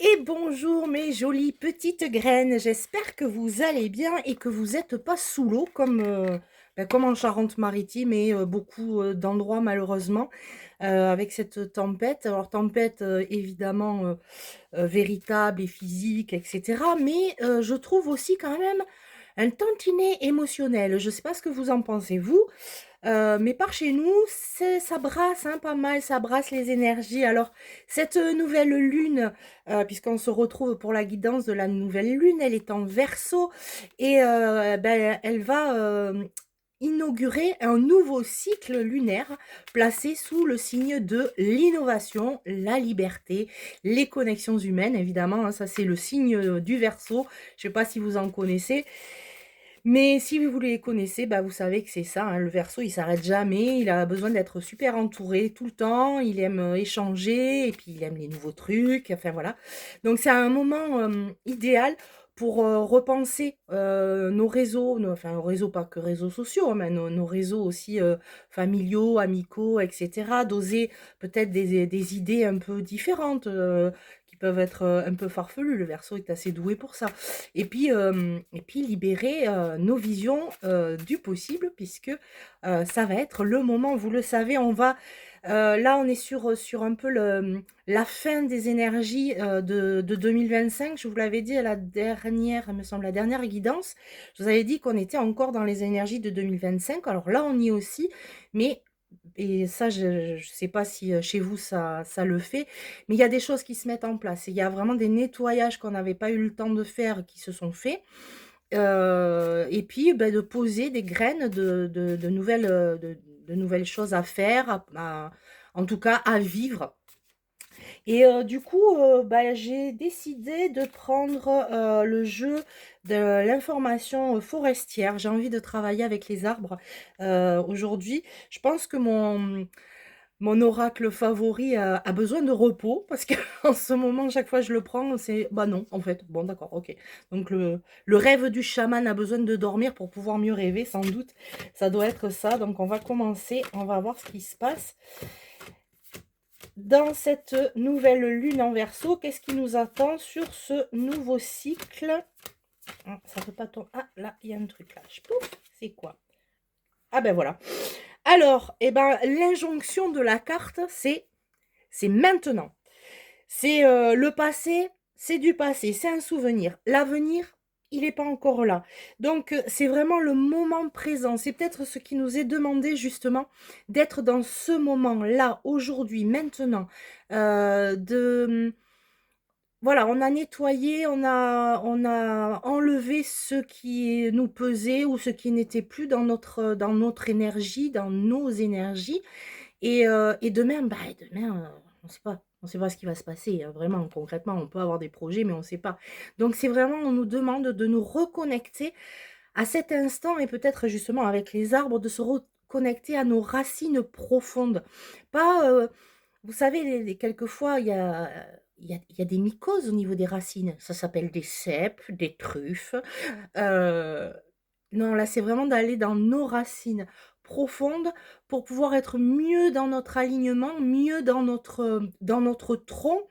Et bonjour mes jolies petites graines, j'espère que vous allez bien et que vous n'êtes pas sous l'eau comme en Charente-Maritime et beaucoup d'endroits malheureusement avec cette tempête. Alors tempête évidemment véritable et physique, etc. Mais je trouve aussi quand même un tantinet émotionnel. Je ne sais pas ce que vous en pensez vous. Mais par chez nous, ça brasse hein, pas mal, ça brasse les énergies. Alors, cette nouvelle lune, puisqu'on se retrouve pour la guidance de la nouvelle lune, elle est en Verseau et ben, elle va inaugurer un nouveau cycle lunaire placé sous le signe de l'innovation, la liberté, les connexions humaines, évidemment. Hein, ça, c'est le signe du Verseau. Je ne sais pas si vous en connaissez. Mais si vous les connaissez, bah vous savez que c'est ça, hein, le Verseau, il s'arrête jamais, il a besoin d'être super entouré tout le temps, il aime échanger, et puis il aime les nouveaux trucs, enfin voilà. Donc c'est un moment idéal pour repenser nos réseaux, enfin nos réseaux, pas que réseaux sociaux, hein, mais nos réseaux aussi familiaux, amicaux, etc. D'oser peut-être des idées un peu différentes, qui peuvent être un peu farfelues. Le Verseau est assez doué pour ça. Et puis libérer nos visions du possible, puisque ça va être le moment, vous le savez, là on est sur un peu la fin des énergies de 2025. Je vous l'avais dit à la dernière, il me semble, la dernière guidance. Je vous avais dit qu'on était encore dans les énergies de 2025. Alors là, on y est aussi, mais et ça, je ne sais pas si chez vous ça le fait, mais il y a des choses qui se mettent en place. Il y a vraiment des nettoyages qu'on n'avait pas eu le temps de faire qui se sont faits. Et puis, bah, de poser des graines de nouvelles choses à faire, en tout cas à vivre. Et du coup, bah, j'ai décidé de prendre le jeu de l'information forestière. J'ai envie de travailler avec les arbres aujourd'hui. Je pense que mon oracle favori a besoin de repos parce qu'en ce moment, chaque fois que je le prends, c'est bah non, en fait. Bon, d'accord, ok. Donc le rêve du chaman a besoin de dormir pour pouvoir mieux rêver, sans doute. Ça doit être ça. Donc on va commencer, on va voir ce qui se passe. Dans cette nouvelle lune en Verseau, qu'est-ce qui nous attend sur ce nouveau cycle? Ah, ça peut pas tomber. Ah, là, il y a un truc là. Pouf, c'est quoi? Ah ben voilà. Alors, eh ben, l'injonction de la carte, c'est maintenant. C'est le passé, c'est du passé, c'est un souvenir. L'avenir, il n'est pas encore là. Donc, c'est vraiment le moment présent. C'est peut-être ce qui nous est demandé justement d'être dans ce moment-là, aujourd'hui, maintenant. Voilà, on a nettoyé, on a enlevé ce qui nous pesait ou ce qui n'était plus dans notre énergie, dans nos énergies. Et demain, bah, demain, on sait pas ce qui va se passer, hein. Vraiment, concrètement, on peut avoir des projets, mais on ne sait pas. Donc, c'est vraiment, on nous demande de nous reconnecter à cet instant et peut-être justement avec les arbres, de se reconnecter à nos racines profondes. Pas, vous savez, quelquefois, il y a des mycoses au niveau des racines. Ça s'appelle des cèpes, des truffes. Euh, non, là, c'est vraiment d'aller dans nos racines profondes pour pouvoir être mieux dans notre alignement, mieux dans notre tronc.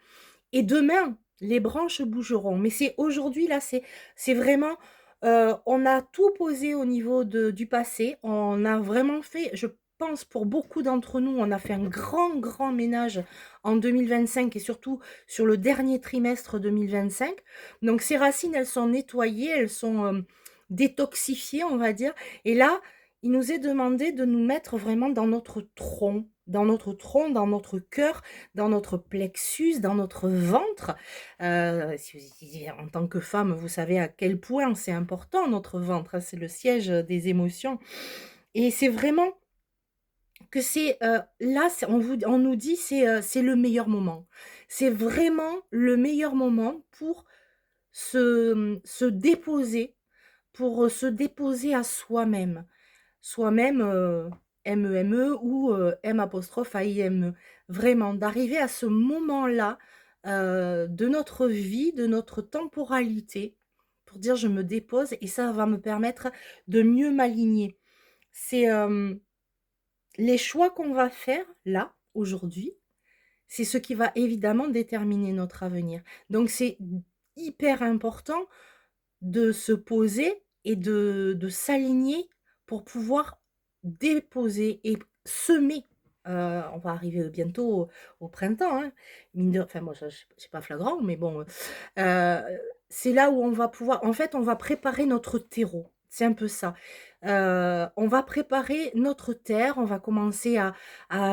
Et demain, les branches bougeront. Mais c'est aujourd'hui, là, c'est vraiment, on a tout posé au niveau du passé. On a vraiment fait, je pense, pour beaucoup d'entre nous, on a fait un grand, grand ménage en 2025 et surtout sur le dernier trimestre 2025. Donc, ces racines, elles sont nettoyées, elles sont détoxifiées, on va dire. Et là, il nous est demandé de nous mettre vraiment dans notre cœur, dans notre plexus, dans notre ventre. En tant que femme, vous savez à quel point c'est important notre ventre, hein, c'est le siège des émotions. Et c'est vraiment que c'est là, on nous dit c'est le meilleur moment. C'est vraiment le meilleur moment pour se déposer, se déposer à soi-même. Soi-même, M-E-M-E ou M'-A-I-M-E. Vraiment, d'arriver à ce moment-là de notre vie, de notre temporalité, pour dire je me dépose et ça va me permettre de mieux m'aligner. C'est les choix qu'on va faire là, aujourd'hui, c'est ce qui va évidemment déterminer notre avenir. Donc c'est hyper important de se poser et de s'aligner pour pouvoir déposer et semer. On va arriver bientôt au printemps, hein, mine de enfin moi c'est pas flagrant, mais bon, c'est là où on va pouvoir en fait, on va préparer notre terreau. C'est un peu ça. On va préparer notre terre, on va commencer à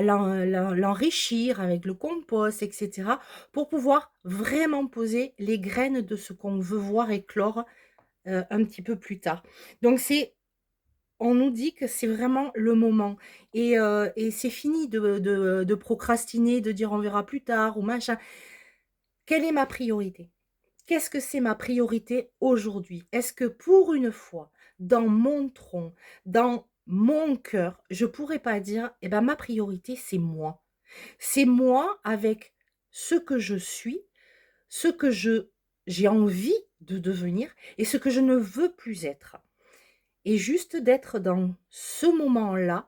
l'enrichir avec le compost et cetera, pour pouvoir vraiment poser les graines de ce qu'on veut voir éclore, un petit peu plus tard. Donc on nous dit que c'est vraiment le moment et c'est fini de procrastiner, de dire: «On verra plus tard» ou machin. Quelle est ma priorité? Qu'est-ce que c'est ma priorité aujourd'hui? Est-ce que pour une fois, dans mon tronc, dans mon cœur, je pourrais pas dire: «Eh ben, ma priorité, c'est moi». C'est moi avec ce que je suis, ce que j'ai envie de devenir et ce que je ne veux plus être. Et juste d'être dans ce moment-là,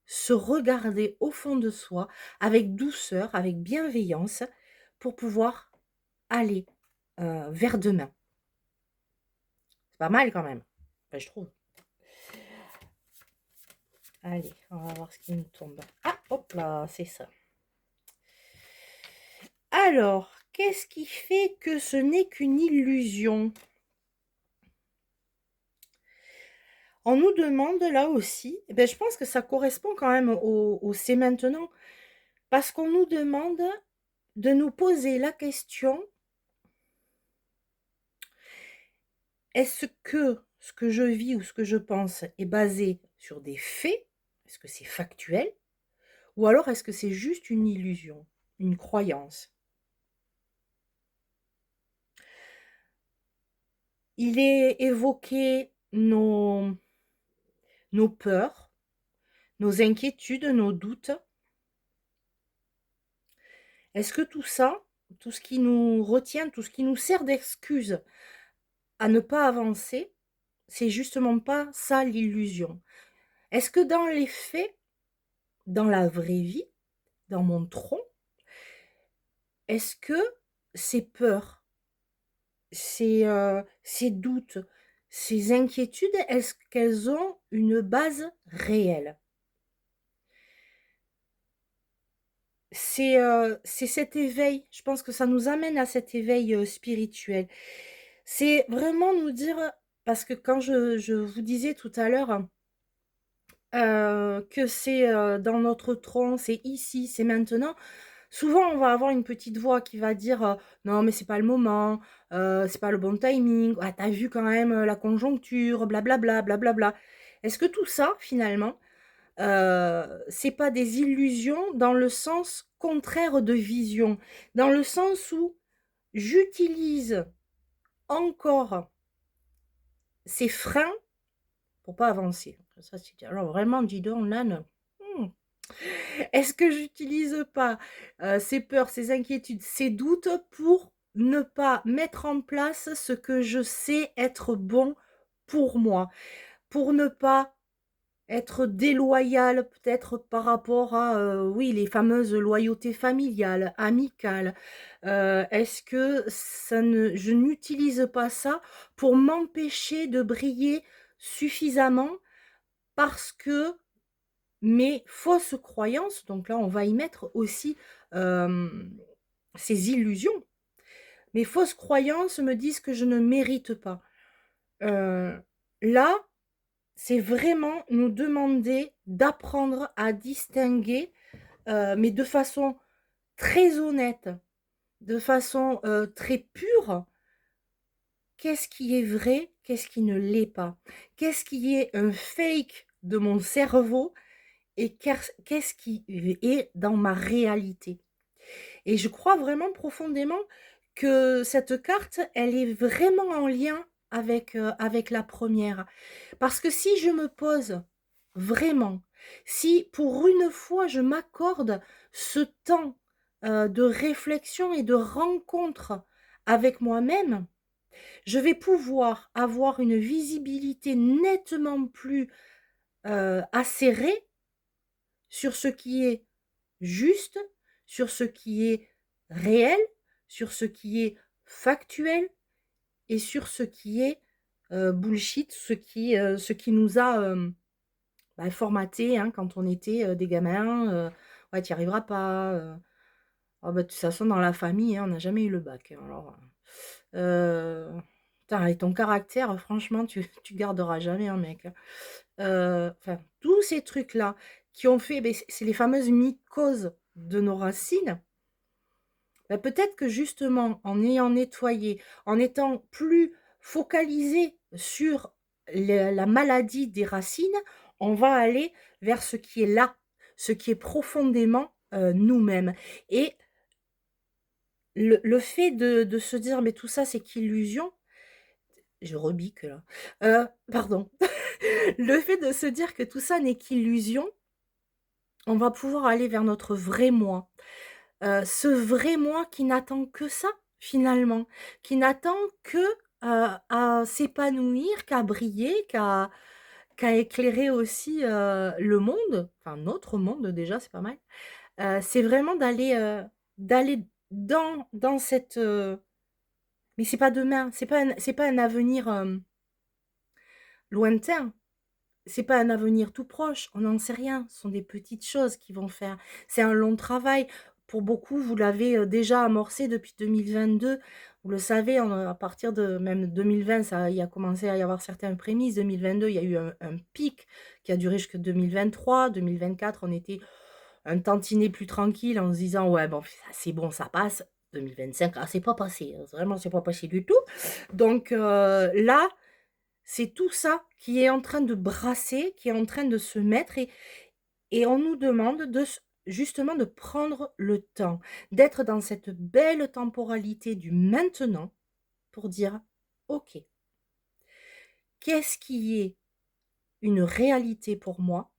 se regarder au fond de soi avec douceur, avec bienveillance pour pouvoir aller, vers demain. C'est pas mal quand même, enfin je trouve. Allez, on va voir ce qui nous tombe. Ah, hop là, c'est ça. Alors, qu'est-ce qui fait que ce n'est qu'une illusion? On nous demande là aussi, eh ben, je pense que ça correspond quand même au «c'est maintenant», parce qu'on nous demande de nous poser la question: «Est-ce que ce que je vis ou ce que je pense est basé sur des faits? Est-ce que c'est factuel? Ou alors est-ce que c'est juste une illusion, une croyance?» Il est évoqué nos peurs, nos inquiétudes, nos doutes. Est-ce que tout ça, tout ce qui nous retient, tout ce qui nous sert d'excuse à ne pas avancer, c'est justement pas ça l'illusion? Est-ce que dans les faits, dans la vraie vie, dans mon tronc, est-ce que ces peurs, ces doutes, ces inquiétudes, est-ce qu'elles ont une base réelle? C'est cet éveil, je pense que ça nous amène à cet éveil, spirituel. C'est vraiment nous dire parce que quand je vous disais tout à l'heure, que c'est, dans notre tronc, c'est ici, c'est maintenant. Souvent, on va avoir une petite voix qui va dire, «Non, mais c'est pas le moment, c'est pas le bon timing. Ah, tu vu quand même, la conjoncture, blablabla, blablabla». Est-ce que tout ça, finalement, c'est pas des illusions dans le sens contraire de vision? Dans le sens où j'utilise encore ces freins pour pas avancer. Ça, c'est alors vraiment, dis donc, l'âne, mmh. Est-ce que j'utilise pas, ces peurs, ces inquiétudes, ces doutes pour ne pas mettre en place ce que je sais être bon pour moi? Pour ne pas être déloyale peut-être par rapport à, oui, les fameuses loyautés familiales, amicales. Est-ce que ça ne je n'utilise pas ça pour m'empêcher de briller suffisamment parce que mes fausses croyances, donc là, on va y mettre aussi, hem, ces illusions. Mes fausses croyances me disent que je ne mérite pas. Heu, Là, c'est vraiment nous demander d'apprendre à distinguer, mais de façon très honnête, de façon, très pure, qu'est-ce qui est vrai, qu'est-ce qui ne l'est pas? Qu'est-ce qui est un fake de mon cerveau et qu'est-ce qui est dans ma réalité? Et je crois vraiment profondément que cette carte, elle est vraiment en lien avec la première. Parce que si je me pose vraiment, si pour une fois je m'accorde ce temps, de réflexion et de rencontre avec moi-même, je vais pouvoir avoir une visibilité nettement plus, acérée sur ce qui est juste, sur ce qui est réel, sur ce qui est factuel et sur ce qui est bullshit, ce qui nous a formaté hein, quand on était des gamins. Ouais, tu n'y arriveras pas. Oh, bah, de toute façon, dans la famille, hein, on n'a jamais eu le bac. Hein, alors, putain, et ton caractère, franchement, tu garderas jamais un mec. Hein. Enfin, tous ces trucs-là qui ont fait, ben, c'est les fameuses mycoses de nos racines. Ben, peut-être que justement, en ayant nettoyé, en étant plus focalisé sur la maladie des racines, on va aller vers ce qui est là, ce qui est profondément nous-mêmes. Et le fait de se dire, mais tout ça, c'est qu'illusion, je rebique là. Pardon. Le fait de se dire que tout ça n'est qu'illusion, on va pouvoir aller vers notre vrai moi. Ce vrai moi qui n'attend que ça, finalement, qui n'attend que à s'épanouir, qu'à briller, qu'à éclairer aussi le monde, enfin notre monde déjà, c'est pas mal. C'est vraiment d'aller dans cette... mais c'est pas demain, c'est pas un avenir lointain. C'est pas un avenir tout proche, on n'en sait rien. Ce sont des petites choses qui vont faire. C'est un long travail. Pour beaucoup, vous l'avez déjà amorcé depuis 2022. Vous le savez, à partir de même 2020, il a commencé à y avoir certaines prémices. 2022, il y a eu un pic qui a duré jusqu'à 2023. 2024, on était un tantinet plus tranquille en se disant, ouais, bon, c'est bon, ça passe. 2025, ah, c'est pas passé. Vraiment, c'est pas passé du tout. Donc là, c'est tout ça qui est en train de brasser, qui est en train de se mettre et on nous demande justement de prendre le temps, d'être dans cette belle temporalité du maintenant pour dire, OK, qu'est-ce qui est une réalité pour moi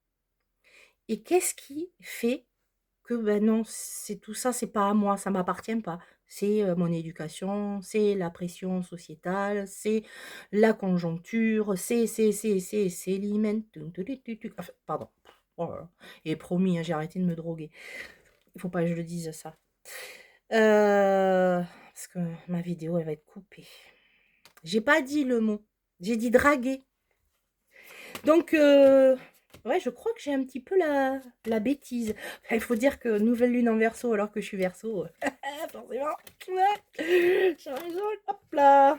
et qu'est-ce qui fait que ben non, c'est tout ça, c'est pas à moi, ça m'appartient pas. C'est mon éducation, c'est la pression sociétale, c'est la conjoncture, c'est l'hymen. Enfin, pardon. Oh là là. Et promis, hein, j'ai arrêté de me droguer. Il faut pas que je le dise ça. Parce que ma vidéo, elle va être coupée. J'ai pas dit le mot. J'ai dit draguer. Donc, ouais, je crois que j'ai un petit peu la bêtise. Il faut dire que nouvelle lune en verso alors que je suis verso. Forcément. Ouais. Hop là.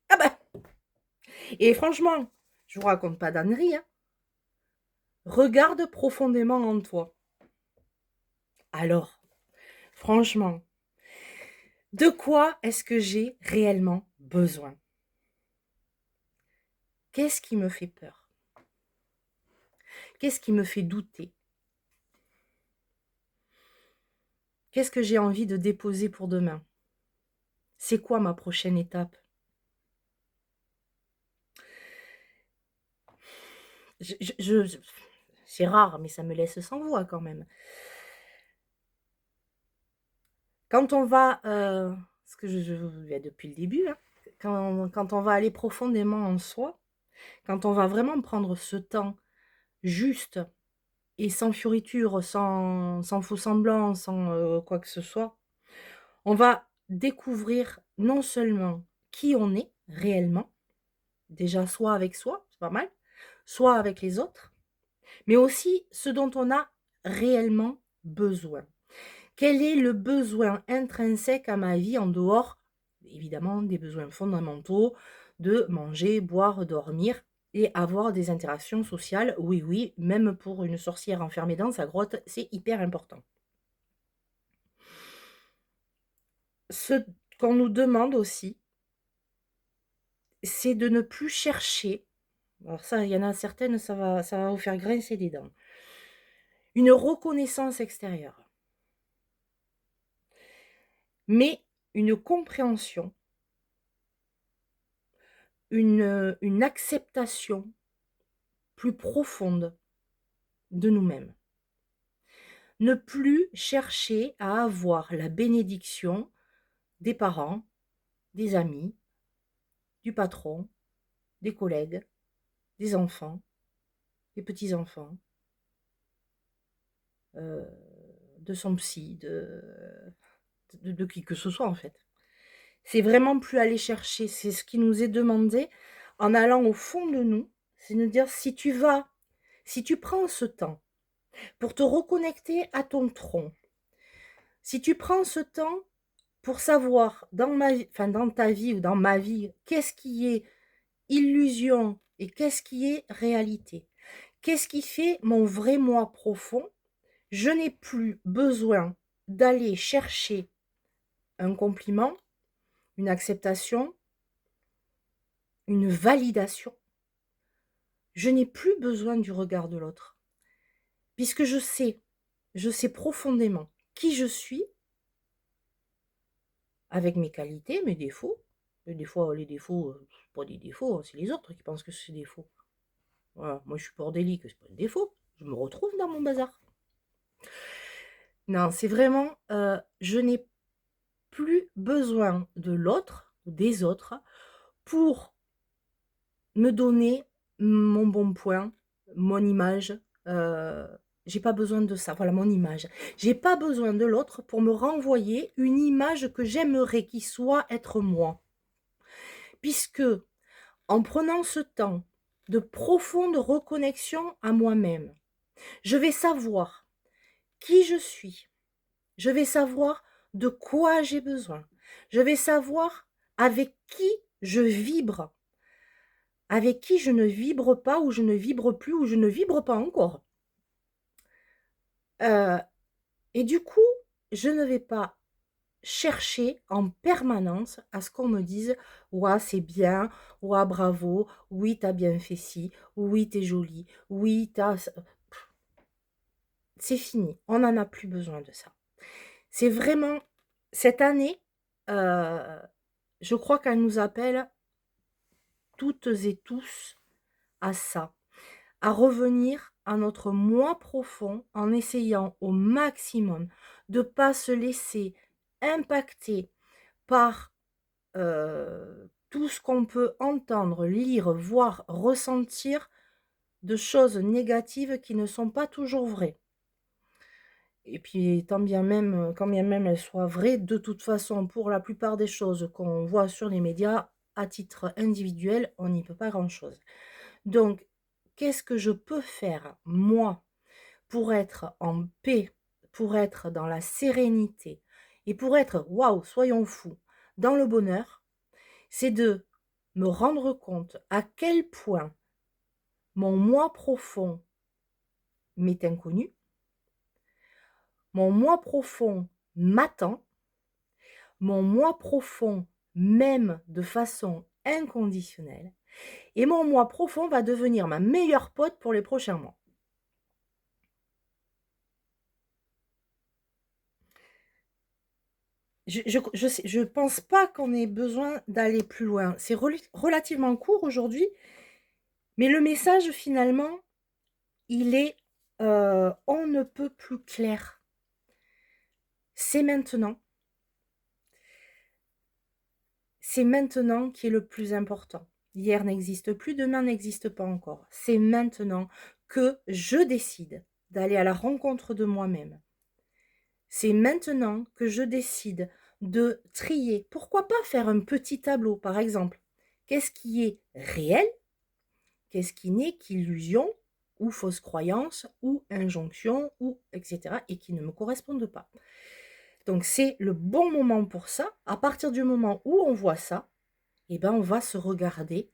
Ah bah. Et franchement, je vous raconte pas d'ânerie. Hein. Regarde profondément en toi. Alors, franchement, de quoi est-ce que j'ai réellement besoin? Qu'est-ce qui me fait peur? Qu'est-ce qui me fait douter? Qu'est-ce que j'ai envie de déposer pour demain? C'est quoi ma prochaine étape? C'est rare, mais ça me laisse sans voix quand même. Quand on va, ce que depuis le début, hein, quand on va aller profondément en soi, quand on va vraiment prendre ce temps juste et sans fioriture, sans faux semblant, sans quoi que ce soit, on va découvrir non seulement qui on est réellement, déjà soit avec soi, c'est pas mal, soit avec les autres, mais aussi ce dont on a réellement besoin. Quel est le besoin intrinsèque à ma vie en dehors, évidemment, des besoins fondamentaux de manger, boire, dormir et avoir des interactions sociales? Oui, oui, même pour une sorcière enfermée dans sa grotte, c'est hyper important. Ce qu'on nous demande aussi, c'est de ne plus chercher. Alors ça, il y en a certaines, ça va vous faire grincer des dents. Une reconnaissance extérieure, mais une compréhension, une acceptation plus profonde de nous-mêmes. Ne plus chercher à avoir la bénédiction des parents, des amis, du patron, des collègues, des enfants, des petits-enfants, de son psy, de qui que ce soit en fait. C'est vraiment plus aller chercher, c'est ce qui nous est demandé en allant au fond de nous, c'est de dire si tu prends ce temps pour te reconnecter à ton tronc, si tu prends ce temps pour savoir dans ta vie ou dans ma vie, qu'est-ce qui est illusion et qu'est-ce qui est réalité? Qu'est-ce qui fait mon vrai moi profond? Je n'ai plus besoin d'aller chercher un compliment, une acceptation, une validation. Je n'ai plus besoin du regard de l'autre, puisque je sais profondément qui je suis, avec mes qualités, mes défauts. Et des fois, les défauts, c'est pas des défauts, hein, c'est les autres qui pensent que c'est des défauts. Voilà, moi je suis bordélique, c'est pas un défaut. Je me retrouve dans mon bazar. Non, c'est vraiment, je n'ai plus besoin de l'autre ou des autres pour me donner mon bon point, mon image. J'ai pas besoin de ça. Voilà mon image. J'ai pas besoin de l'autre pour me renvoyer une image que j'aimerais qu'il soit être moi. Puisque en prenant ce temps de profonde reconnexion à moi-même, je vais savoir qui je suis. Je vais savoir de quoi j'ai besoin. Je vais savoir avec qui je vibre, avec qui je ne vibre pas ou je ne vibre plus ou je ne vibre pas encore. Et du coup, je ne vais pas chercher en permanence à ce qu'on me dise ouah c'est bien, ouah bravo, oui t'as bien fait ci, oui t'es jolie, oui t'as... C'est fini, on n'en a plus besoin de ça. C'est vraiment, cette année, je crois qu'elle nous appelle toutes et tous à ça, à revenir à notre moi profond en essayant au maximum de ne pas se laisser impacter par tout ce qu'on peut entendre, lire, voir, ressentir de choses négatives qui ne sont pas toujours vraies. Et puis, quand bien même elles soient vraies, de toute façon, pour la plupart des choses qu'on voit sur les médias, à titre individuel, on n'y peut pas grand-chose. Donc, qu'est-ce que je peux faire, moi, pour être en paix, pour être dans la sérénité et pour être, waouh, soyons fous, dans le bonheur? C'est de me rendre compte à quel point mon moi profond m'est inconnu, mon moi profond m'attend, mon moi profond m'aime de façon inconditionnelle, et mon moi profond va devenir ma meilleure pote pour les prochains mois. Je pense pas qu'on ait besoin d'aller plus loin. C'est relativement court aujourd'hui, mais le message finalement, il est on ne peut plus clair. C'est maintenant. C'est maintenant qui est le plus important. Hier n'existe plus, demain n'existe pas encore. C'est maintenant que je décide d'aller à la rencontre de moi-même. C'est maintenant que je décide de trier. Pourquoi pas faire un petit tableau, par exemple? Qu'est-ce qui est réel? Qu'est-ce qui n'est qu'illusion ou fausse croyance ou injonction ou etc. et qui ne me correspondent pas? Donc c'est le bon moment pour ça. À partir du moment où on voit ça, eh ben on va se regarder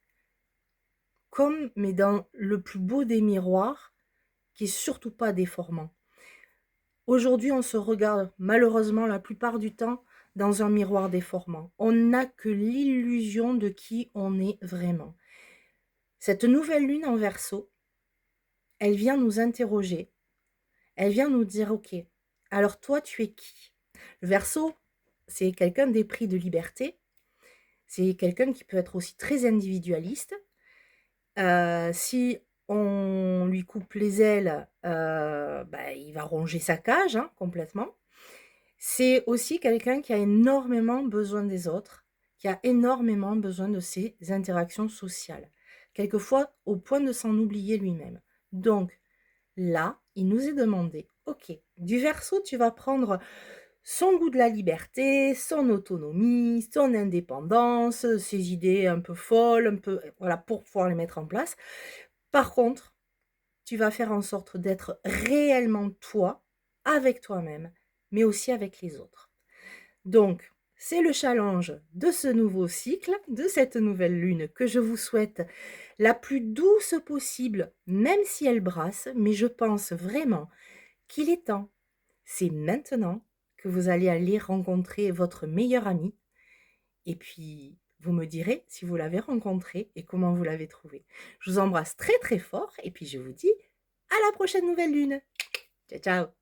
comme, mais dans le plus beau des miroirs, qui est surtout pas déformant. Aujourd'hui, on se regarde malheureusement la plupart du temps dans un miroir déformant. On n'a que l'illusion de qui on est vraiment. Cette nouvelle lune en Verseau, elle vient nous interroger. Elle vient nous dire, ok, alors toi, tu es qui? Le Verseau, c'est quelqu'un d'épris de liberté. C'est quelqu'un qui peut être aussi très individualiste. Si on lui coupe les ailes, il va ronger sa cage, hein, complètement. C'est aussi quelqu'un qui a énormément besoin des autres, qui a énormément besoin de ses interactions sociales, quelquefois au point de s'en oublier lui-même. Donc là, il nous est demandé OK. Du Verseau, tu vas prendre son goût de la liberté, son autonomie, son indépendance, ses idées un peu folles, un peu voilà, pour pouvoir les mettre en place. Par contre, tu vas faire en sorte d'être réellement toi, avec toi-même, mais aussi avec les autres. Donc, c'est le challenge de ce nouveau cycle, de cette nouvelle lune que je vous souhaite la plus douce possible, même si elle brasse, mais je pense vraiment qu'il est temps. C'est maintenant que vous allez aller rencontrer votre meilleur ami et puis vous me direz si vous l'avez rencontré et comment vous l'avez trouvé. Je vous embrasse très très fort et puis je vous dis à la prochaine nouvelle lune. Ciao ciao.